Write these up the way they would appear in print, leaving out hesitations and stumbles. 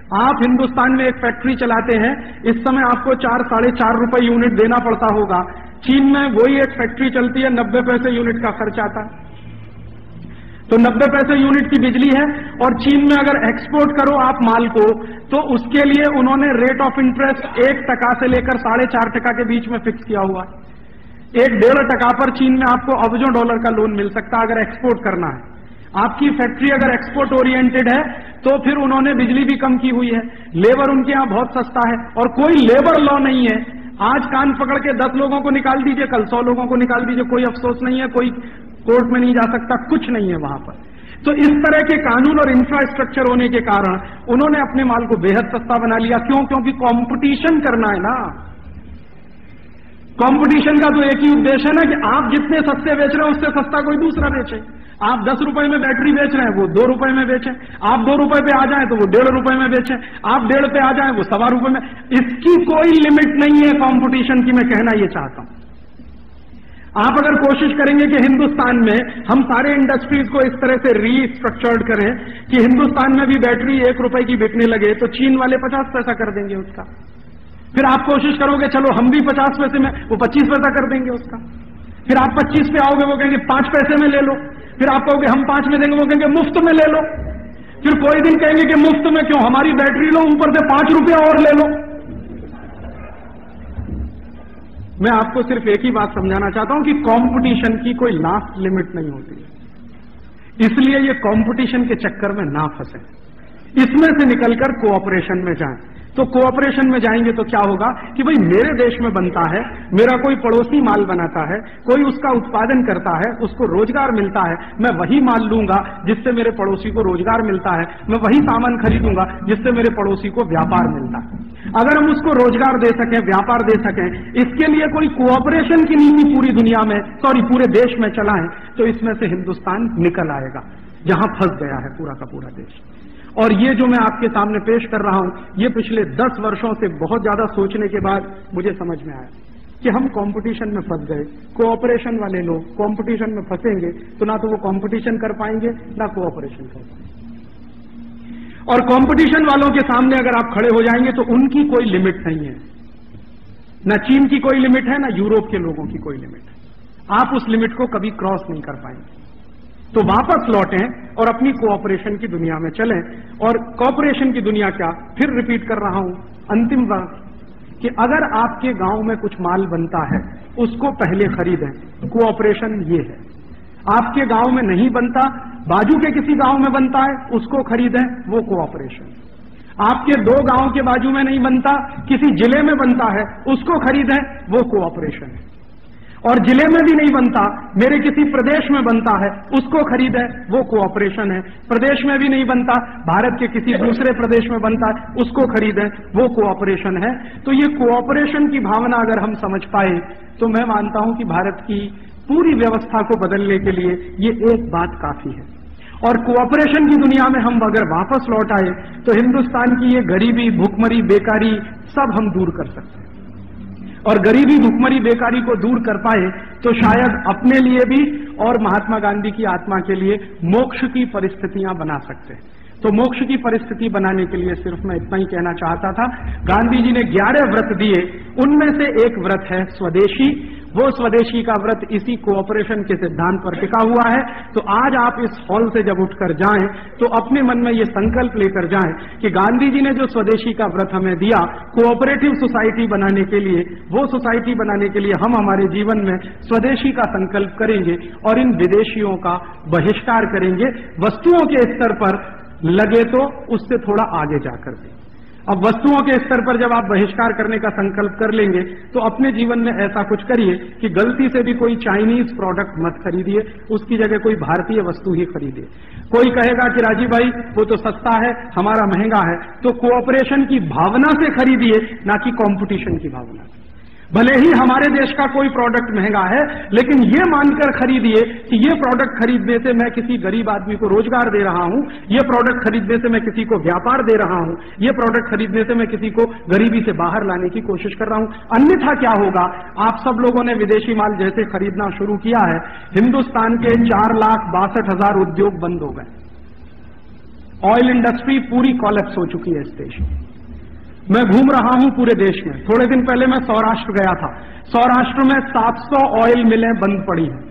आप हिंदुस्तान में एक फैक्ट्री चलाते हैं, इस समय आपको 4 साढ़े 4 रुपए यूनिट देना पड़ता होगा। चीन में वही एक फैक्ट्री चलती है, 90 पैसे यूनिट का खर्च आता है, तो 90 पैसे यूनिट की बिजली है। और चीन में अगर एक्सपोर्ट करो आप माल को, तो उसके लिए उन्होंने रेट ऑफ इंटरेस्ट 1% से लेकर 4.5% के बीच में फिक्स किया हुआ है। 1-1.5% पर चीन में आपको अरबों डॉलर का लोन मिल सकता है अगर एक्सपोर्ट करना है। आपकी फैक्ट्री अगर एक्सपोर्ट ओरिएंटेड है तो फिर उन्होंने बिजली भी कम की हुई है, लेबर उनके यहां बहुत सस्ता है, और कोई लेबर लॉ नहीं है। आज कान पकड़ के 10 लोगों को निकाल दीजिए, कल 100 लोगों को निकाल दीजिए, कोई अफसोस नहीं है, कोई कोर्ट में नहीं जा सकता, कुछ नहीं है वहां पर। तो इस तरह के कानून और इंफ्रास्ट्रक्चर होने के कारण उन्होंने अपने माल को बेहद सस्ता बना लिया। क्यों? क्योंकि कंपटीशन करना है ना। कंपटीशन का तो एक ही उद्देश्य है ना कि आप जितने सस्ते बेच रहे हैं उससे सस्ता कोई दूसरा बेचे। आप 10 रुपए में बैटरी बेच रहे हैं, वो 2 रुपए में बेचें। आप 2 रुपए पे आ जाए तो वो 1.5 रुपए में बेचें। आप 1.5 पे आ जाए वो 1.25 रुपए में। इसकी कोई लिमिट नहीं है कंपटीशन की, मैं कहना ये चाहता हूं। आप अगर कोशिश करेंगे कि हिंदुस्तान में हम सारे इंडस्ट्रीज को इस तरह से रीस्ट्रक्चर्ड करें कि हिंदुस्तान में भी बैटरी 1 रुपए की बिकने लगे, तो चीन वाले 50 पैसा कर देंगे उसका। फिर आप कोशिश करोगे चलो हम भी 50 पैसे में, वो 25 पैसा कर देंगे उसका। फिर आप 25 पे आओगे, वो कहेंगे 5 पैसे में ले लो। फिर आप कहोगे हम 5 में देंगे, वो कहेंगे मुफ्त में ले लो। फिर कोई दिन कहेंगे कि मुफ्त में क्यों, हमारी बैटरी लो, ऊपर से 5 रुपया और ले लो। मैं आपको सिर्फ एक ही बात समझाना चाहता हूं कि कंपटीशन की कोई लास्ट लिमिट नहीं होती है। इसलिए ये कंपटीशन के चक्कर में ना फंसे, इसमें से निकलकर कोऑपरेशन में जाएं। तो कोऑपरेशन में जाएंगे तो क्या होगा कि भाई मेरे देश में बनता है, मेरा कोई पड़ोसी माल बनाता है, कोई उसका उत्पादन करता है, उसको रोजगार मिलता है, मैं वही माल लूंगा जिससे मेरे पड़ोसी को रोजगार मिलता है, मैं वही सामान खरीदूंगा जिससे मेरे पड़ोसी को व्यापार मिलता है। अगर हम उसको रोजगार दे सकें, व्यापार दे सकें, इसके लिए कोई कोऑपरेशन की नीति पूरी दुनिया में, पूरे देश में चलाएं, तो इसमें से हिंदुस्तान निकल आएगा जहां फंस गया है पूरा का पूरा देश। और ये जो मैं आपके सामने पेश कर रहा हूं, ये पिछले 10 वर्षों से बहुत ज्यादा सोचने के बाद मुझे समझ में आया कि हम कंपटीशन में फंस गए। कोऑपरेशन वाले लोग कंपटीशन में फंसेंगे तो ना तो वो कंपटीशन कर पाएंगे ना कोऑपरेशन कर पाएंगे। और कंपटीशन वालों के सामने अगर आप खड़े हो जाएंगे तो उनकी कोई लिमिट नहीं है, ना चीन की कोई लिमिट है, ना यूरोप के लोगों की कोई लिमिट है। आप उस लिमिट को कभी क्रॉस नहीं कर पाएंगे। तो वापस लौटें और अपनी कोऑपरेशन की दुनिया में चलें। और कोऑपरेशन की दुनिया क्या, फिर रिपीट कर रहा हूं अंतिम बात, कि अगर आपके गांव में कुछ माल बनता है उसको पहले खरीदें, कोऑपरेशन ये है। आपके गांव में नहीं बनता, बाजू के किसी गांव में बनता है, उसको खरीदें, वो कोऑपरेशन। आपके 2 गांव के बाजू में नहीं बनता, किसी जिले में बनता है, उसको खरीदें, वो कोऑपरेशन है। और जिले में भी नहीं बनता, मेरे किसी प्रदेश में बनता है, उसको खरीदें, वो कोऑपरेशन है। प्रदेश में भी नहीं बनता, भारत के किसी दूसरे प्रदेश में बनता है, उसको खरीदें, वो कोऑपरेशन है। तो ये कोऑपरेशन की भावना अगर हम समझ पाए तो मैं मानता हूं कि भारत की पूरी व्यवस्था को बदलने के लिए ये एक बात काफी है। और कोऑपरेशन की दुनिया में हम अगर वापस लौट आए तो हिंदुस्तान की ये गरीबी, भुखमरी, बेकारी सब हम दूर कर सकते हैं। और गरीबी, भुखमरी, बेकारी को दूर कर पाए तो शायद अपने लिए भी और महात्मा गांधी की आत्मा के लिए मोक्ष की परिस्थितियां बना सकते हैं। तो मोक्ष की परिस्थिति बनाने के लिए सिर्फ मैं इतना ही कहना चाहता था। गांधी जी ने 11 व्रत दिए, उनमें से एक व्रत है स्वदेशी। वो स्वदेशी का व्रत इसी कोऑपरेशन के सिद्धांत पर टिका हुआ है। तो आज आप इस हॉल से जब उठकर जाएं तो अपने मन में ये संकल्प लेकर जाएं कि गांधी जी ने जो स्वदेशी का व्रत हमें दिया कोऑपरेटिव सोसाइटी बनाने के लिए, वो सोसाइटी बनाने के लिए हम हमारे जीवन में स्वदेशी का संकल्प करेंगे और इन विदेशियों का बहिष्कार करेंगे। वस्तुओं के स्तर पर लगे तो उससे थोड़ा आगे जाकर भी। अब वस्तुओं के स्तर पर जब आप बहिष्कार करने का संकल्प कर लेंगे तो अपने जीवन में ऐसा कुछ करिए कि गलती से भी कोई चाइनीज प्रोडक्ट मत खरीदिए, उसकी जगह कोई भारतीय वस्तु ही खरीदिए। कोई कहेगा कि राजीव भाई वो तो सस्ता है, हमारा महंगा है, तो कोऑपरेशन की भावना से खरीदिए, ना कि कंपटीशन की भावना से। भले ही हमारे देश का कोई प्रोडक्ट महंगा है, लेकिन ये मानकर खरीदिए कि ये प्रोडक्ट खरीदने से मैं किसी गरीब आदमी को रोजगार दे रहा हूं, ये प्रोडक्ट खरीदने से मैं किसी को व्यापार दे रहा हूं, ये प्रोडक्ट खरीदने से मैं किसी को गरीबी से बाहर लाने की कोशिश कर रहा हूं। अन्यथा क्या होगा, आप सब लोगों ने विदेशी माल जैसे खरीदना शुरू किया है, हिंदुस्तान के 4,62,000 उद्योग बंद हो गए। ऑयल इंडस्ट्री पूरी कॉलेप्स हो चुकी है इस देश में। मैं घूम रहा हूं पूरे देश में। थोड़े दिन पहले मैं सौराष्ट्र गया था। सौराष्ट्र में 700 ऑयल मिलें बंद पड़ी हैं।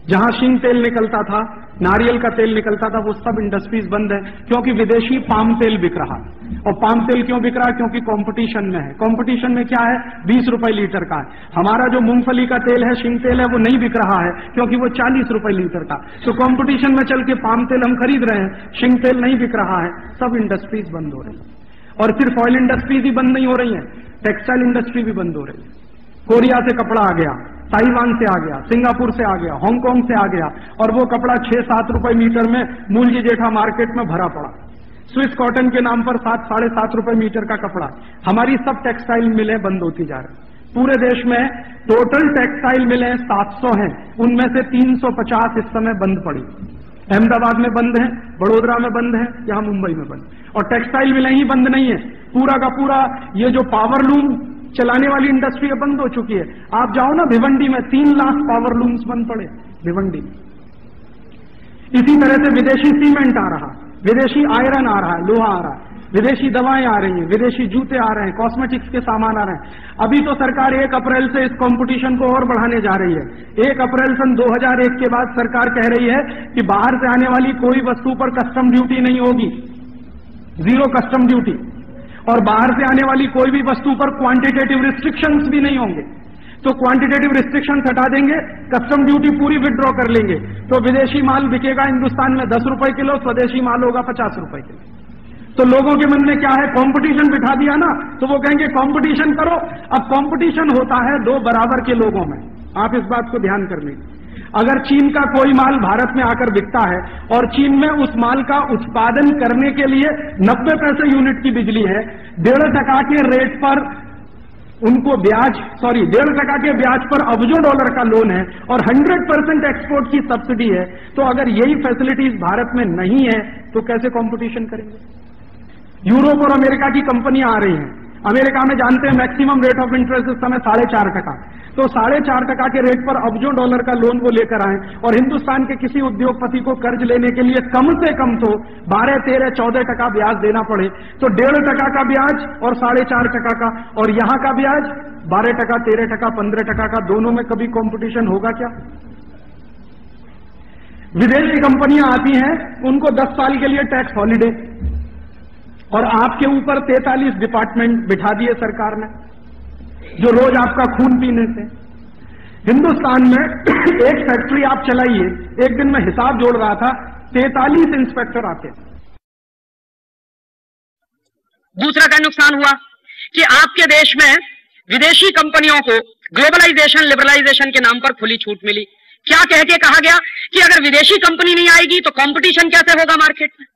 जहां शींग तेल निकलता था, नारियल का तेल निकलता था, वो सब इंडस्ट्रीज बंद है, क्योंकि विदेशी पाम तेल बिक रहा है। और पाम तेल क्यों बिक रहा है? क्योंकि कंपटीशन में है। कंपटीशन में क्या है? 20 रुपए लीटर का है। हमारा जो मूंगफली का तेल है, शींग तेल है, वो नहीं बिक रहा है क्योंकि वो 40 रुपए लीटर का। तो कंपटीशन में चल के पाम तेल हम खरीद रहे हैं, शींग तेल नहीं बिक रहा है। सब इंडस्ट्रीज बंद हो रही है। और सिर्फ ऑयल इंडस्ट्रीज ही बंद नहीं हो रही है, टेक्सटाइल इंडस्ट्री भी बंद हो रही है। कोरिया से कपड़ा आ गया, ताइवान से आ गया, सिंगापुर से आ गया, हांगकांग से आ गया, और वो कपड़ा 6-7 रुपए मीटर में मूलजी जेठा मार्केट में भरा पड़ा। स्विस कॉटन के नाम पर 7-7.5 रुपए मीटर का कपड़ा। हमारी सब टेक्सटाइल मिलें बंद होती जा रही। पूरे देश में टोटल टेक्सटाइल मिलें 700 हैं, उनमें से 350 इस समय बंद पड़ी। अहमदाबाद में बंद है, बड़ोदरा में बंद है, यहां मुंबई में बंद। और टेक्सटाइल मिलें ही बंद नहीं है, पूरा का पूरा ये जो पावर लूम चलाने वाली इंडस्ट्री बंद हो चुकी है। आप जाओ ना भिवंडी में, 3 लाख पावर लूम्स बंद पड़े भिवंडी में। इसी तरह से विदेशी सीमेंट आ रहा, विदेशी आयरन आ रहा है, लोहा आ रहा है, विदेशी दवाएं आ रही हैं, विदेशी जूते आ रहे हैं, कॉस्मेटिक्स के सामान आ रहे हैं। अभी तो सरकार 1 अप्रैल से इस कंपटीशन को और बढ़ाने जा रही है। 1 अप्रैल सन 2001 के बाद सरकार कह रही है कि बाहर से आने वाली कोई वस्तु पर कस्टम ड्यूटी नहीं होगी, 0 कस्टम ड्यूटी। और बाहर से आने वाली कोई भी वस्तु पर क्वांटिटेटिव रिस्ट्रिक्शंस भी नहीं होंगे। तो क्वांटिटेटिव रिस्ट्रिक्शन हटा देंगे, कस्टम ड्यूटी पूरी विड्रॉ कर लेंगे, तो विदेशी माल बिकेगा हिंदुस्तान में 10 रुपए किलो, स्वदेशी माल होगा 50 रुपए किलो। तो लोगों के मन में क्या है? कंपटीशन बिठा दिया ना, तो वो कहेंगे कंपटीशन करो। अब कंपटीशन होता है 2 बराबर के लोगों में। आप इस बात को ध्यान कर लीजिए। अगर चीन का कोई माल भारत में आकर बिकता है और चीन में उस माल का उत्पादन करने के लिए 90 पैसे यूनिट की बिजली है, 1.5% के रेट पर उनको ब्याज 1.5% के ब्याज पर अरबों डॉलर का लोन है और 100% एक्सपोर्ट की सब्सिडी है, तो अगर यही फैसिलिटीज भारत में नहीं है तो कैसे कंपटीशन करेंगे? यूरोप और अमेरिका की कंपनियां आ रही हैं। अमेरिका में जानते हैं मैक्सिमम रेट ऑफ इंटरेस्ट इस समय 4.5%। तो 4.5% के रेट पर अरबों डॉलर का लोन वो लेकर आए और हिंदुस्तान के किसी उद्योगपति को कर्ज लेने के लिए कम से कम तो 12, 13, 14% ब्याज देना पड़े, तो 1.5% का ब्याज और 4.5% का, और यहां का ब्याज 12%, 13%, 15% का, दोनों में कभी कंपटीशन होगा क्या? विदेशी कंपनियां आती हैं, उनको 10 साल के लिए टैक्स हॉलिडे, और आपके ऊपर 43 डिपार्टमेंट बिठा दिए सरकार ने, जो रोज आपका खून पीने से। हिंदुस्तान में एक फैक्ट्री आप चलाइए, एक दिन में हिसाब जोड़ रहा था, 43 इंस्पेक्टर आते। दूसरा क्या नुकसान हुआ कि आपके देश में विदेशी कंपनियों को ग्लोबलाइजेशन, लिबरलाइजेशन के नाम पर खुली छूट मिली। क्या कह के कहा गया कि अगर विदेशी कंपनी नहीं आएगी तो कंपटीशन कैसे होगा मार्केट में,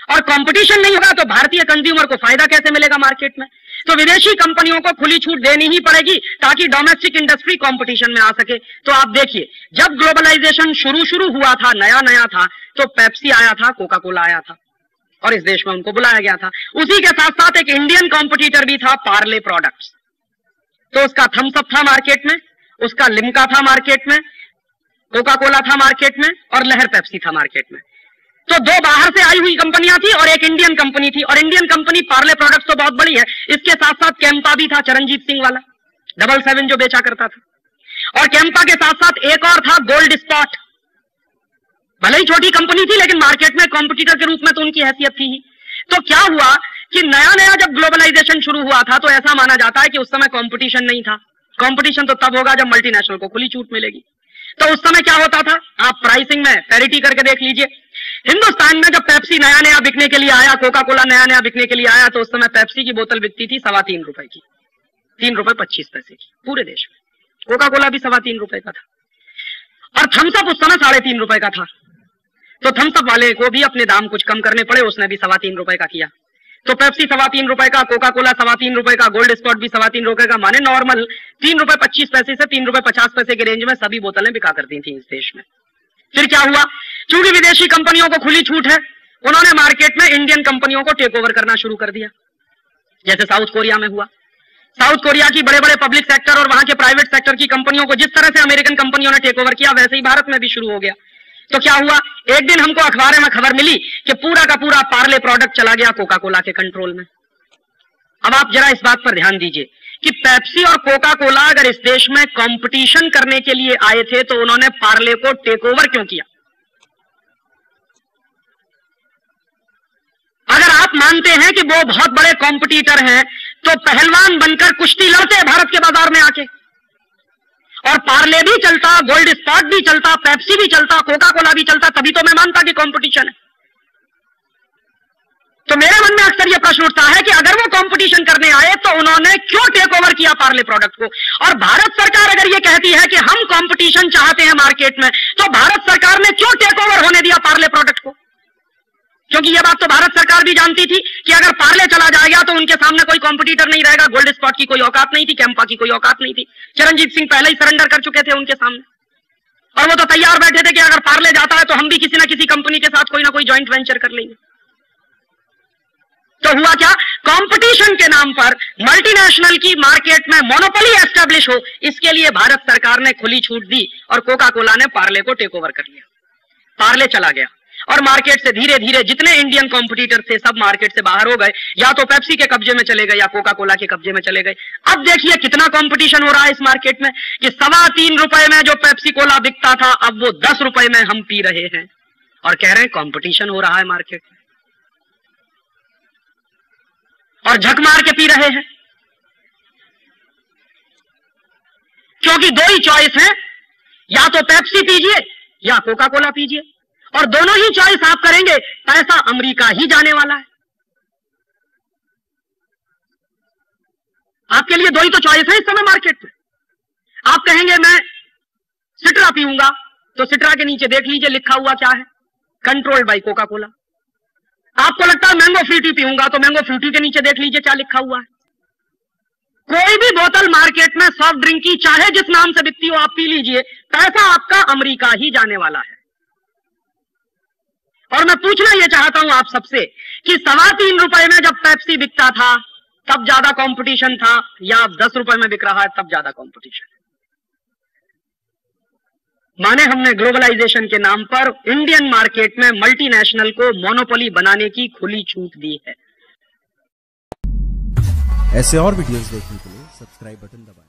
और कंपटीशन नहीं होगा तो भारतीय कंज्यूमर को फायदा कैसे मिलेगा मार्केट में। तो विदेशी कंपनियों को खुली छूट देनी ही पड़ेगी ताकि डोमेस्टिक इंडस्ट्री कंपटीशन में आ सके। तो आप देखिए, जब ग्लोबलाइजेशन शुरू हुआ था, नया था, तो पेप्सी आया था, कोका कोला आया था, और इस देश में उनको बुलाया गया था। उसी के साथ साथ एक इंडियन कॉम्पिटिटर भी था, पार्ले प्रोडक्ट्स। तो उसका थम्स अप था मार्केट में, उसका लिम्का था मार्केट में, कोका कोला था मार्केट में, और लहर पेप्सी था मार्केट में। तो 2 बाहर से आई हुई कंपनियां थी और एक इंडियन कंपनी थी, और इंडियन कंपनी पार्ले प्रोडक्ट्स तो बहुत बड़ी है, इसके साथ साथ कैंपा भी था, चरणजीत सिंह वाला 777 जो बेचा करता था, और कैंपा के साथ साथ एक और था, गोल्ड स्पॉट। भले ही छोटी कंपनी थी लेकिन मार्केट में कॉम्पिटिटर के रूप में तो उनकी हैसियत थी ही। तो क्या हुआ कि नया जब ग्लोबलाइजेशन शुरू हुआ था तो ऐसा माना जाता है कि उस समय कंपटीशन नहीं था। कंपटीशन तो तब होगा जब मल्टीनेशनल को खुली छूट मिलेगी। तो उस समय क्या होता था, आप प्राइसिंग में पैरिटी करके देख लीजिए। हिंदुस्तान में जब पेप्सी नया बिकने के लिए आया, कोका कोला नया बिकने के लिए आया, तो उस समय पेप्सी की बोतल बिकती थी 3.25 रुपए की, 3 रुपए 25 पैसे की पूरे देश में। कोका कोला भी 3.25 रुपए का था, और थम्स अप उस समय 3.5 रुपए का था। तो थम्स अप वाले को भी अपने दाम कुछ कम करने पड़े, उसने भी 3.25 रुपए का किया। तो पेप्सी 3.25 रुपए का, कोका कोला 3.25 रुपए का, गोल्ड स्पॉट भी 3.25 रुपए का, माने नॉर्मल 3 रुपए 25 पैसे से 3 रुपए 50 पैसे के रेंज में सभी बोतलें बिका करती थी इस देश में। फिर क्या हुआ, चूंकि विदेशी कंपनियों को खुली छूट है, उन्होंने मार्केट में इंडियन कंपनियों को टेक ओवर करना शुरू कर दिया, जैसे साउथ कोरिया में हुआ। साउथ कोरिया की बड़े पब्लिक सेक्टर और वहां के प्राइवेट सेक्टर की कंपनियों को जिस तरह से अमेरिकन कंपनियों ने टेक ओवर किया, वैसे ही भारत में भी शुरू हो गया। तो क्या हुआ, एक दिन हमको अखबार में खबर मिली कि पूरा का पूरा पार्ले प्रोडक्ट चला गया कोका कोला के कंट्रोल में। अब आप जरा इस बात पर ध्यान दीजिए कि पेप्सी और कोका कोला अगर इस देश में कंपटीशन करने के लिए आए थे तो उन्होंने पार्ले को टेक ओवर क्यों किया? अगर आप मानते हैं कि वो बहुत बड़े कॉम्पिटिटर हैं तो पहलवान बनकर कुश्ती लड़ते भारत के बाजार में आके, और पार्ले भी चलता, गोल्ड स्पॉट भी चलता, पेप्सी भी चलता, कोका कोला भी चलता, तभी तो मैं मानता कि कंपटीशन है। तो मेरे मन में अक्सर यह प्रश्न उठता है कि अगर वो कंपटीशन करने आए तो उन्होंने क्यों टेक ओवर किया पार्ले प्रोडक्ट को? और भारत सरकार अगर ये कहती है कि हम कंपटीशन चाहते हैं मार्केट में, तो भारत सरकार ने क्यों टेक ओवर होने दिया पार्ले प्रोडक्ट को? क्योंकि यह बात तो भारत सरकार भी जानती थी कि अगर पार्ले चला जाएगा तो उनके सामने कोई कंपटीटर नहीं रहेगा। गोल्ड स्पॉट की कोई औकात नहीं थी, कैंपा की कोई औकात नहीं थी, चरणजीत सिंह पहले ही सरेंडर कर चुके थे उनके सामने, और वो तो तैयार बैठे थे कि अगर पार्ले जाता है तो हम भी किसी ना किसी कंपनी के साथ कोई ना कोई ज्वाइंट वेंचर कर लेंगे। तो हुआ क्या, कंपटीशन के नाम पर मल्टीनेशनल की मार्केट में मोनोपोली एस्टेब्लिश हो, इसके लिए भारत सरकार ने खुली छूट दी और कोका कोला ने पार्ले को टेक ओवर कर लिया। पार्ले चला गया और मार्केट से धीरे धीरे जितने इंडियन कॉम्पिटिटर थे सब मार्केट से बाहर हो गए, या तो पेप्सी के कब्जे में चले गए या कोका कोला के कब्जे में चले गए। अब देखिए कितना कंपटीशन हो रहा है इस मार्केट में कि 3.25 रुपए में जो पेप्सी कोला बिकता था अब वो 10 रुपए में हम पी रहे हैं, और कह रहे हैं कंपटीशन हो रहा है मार्केट में, और झक मार के पी रहे हैं। क्योंकि दो ही चॉइस है, या तो पेप्सी पीजिए या कोका कोला पीजिए, और दोनों ही चॉइस आप करेंगे पैसा अमेरिका ही जाने वाला है। आपके लिए दो ही तो चॉइस है इस समय मार्केट में। आप कहेंगे मैं सिट्रा पीऊंगा, तो सिट्रा के नीचे देख लीजिए लिखा हुआ क्या है, कंट्रोल्ड बाय कोका कोला। आपको लगता है मैंगो फ्रूटी पीऊंगा, तो मैंगो फ्रूटी के नीचे देख लीजिए क्या लिखा हुआ है। कोई भी बोतल मार्केट में सॉफ्ट ड्रिंक की चाहे जिस नाम से बिकती हो आप पी लीजिए, पैसा आपका अमेरिका ही जाने वाला है। और मैं पूछना यह चाहता हूं आप सबसे कि 3.25 रुपए में जब पेप्सी बिकता था तब ज्यादा कंपटीशन था, या अब 10 रुपए में बिक रहा है तब ज्यादा कंपटीशन है? माने हमने ग्लोबलाइजेशन के नाम पर इंडियन मार्केट में मल्टीनेशनल को मोनोपोली बनाने की खुली छूट दी है। ऐसे और वीडियोस देखने के लिए सब्सक्राइब बटन दबाएं।